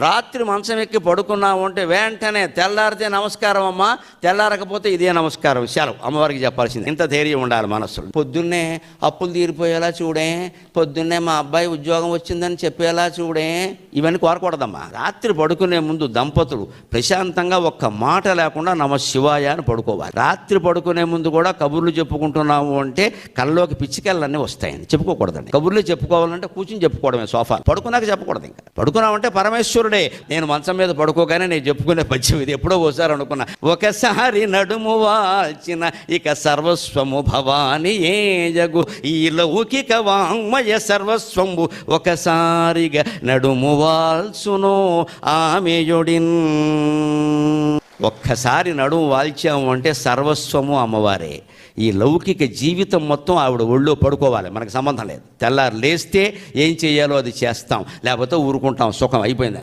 రాత్రి మంచం ఎక్కి పడుకున్నావు అంటే వెంటనే తెల్లారితే నమస్కారం అమ్మా, తెల్లారకపోతే ఇదే నమస్కారం, సెలవు అమ్మవారికి చెప్పాల్సింది. ఇంత ధైర్యం ఉండాలి మనస్సులో. పొద్దున్నే అప్పులు తీరిపోయేలా చూడే, పొద్దున్నే మా అబ్బాయి ఉద్యోగం వచ్చిందని చెప్పేలా చూడే, ఇవన్నీ కోరకూడదమ్మా. రాత్రి పడుకునే ముందు దంపతులు ప్రశాంతంగా ఒక్క మాట లేకుండా నమ శివాయ అని పడుకోవాలి. రాత్రి పడుకునే ముందు కూడా కబుర్లు చెప్పుకుంటున్నాము అంటే కళ్ళలోకి పిచ్చికల్లన్నీ వస్తాయని చెప్పుకోకూడదండి. కబుర్లు చెప్పుకోవాలంటే కూర్చుని చెప్పుకోవడమే, సోఫా. పడుకున్నాక చెప్పకూడదు. ఇంకా పడుకున్నామంటే పరమేశ్వరుడే. నేను మంచం మీద పడుకోగానే నేను చెప్పుకునే పద్యం ఇది. ఎప్పుడో ఒకసారి అనుకున్నా, ఒకసారి నడుము వాల్చిన ఇక సర్వస్వము భవాని ఏ జగు, ఈ లౌకిక వాంగ్మయ సర్వస్వంబు ఒకసారిగా నడుము వాల్సును ఆమెయుడిన్. ఒక్కసారి నడుము వాల్చాము అంటే సర్వస్వము అమ్మవారే. ఈ లౌకిక జీవితం మొత్తం ఆవిడ ఒళ్ళో పడుకోవాలి, మనకు సంబంధం లేదు. తెల్లారు లేస్తే ఏం చేయాలో అది చేస్తాం, లేకపోతే ఊరుకుంటాం, సుఖం అయిపోయింది.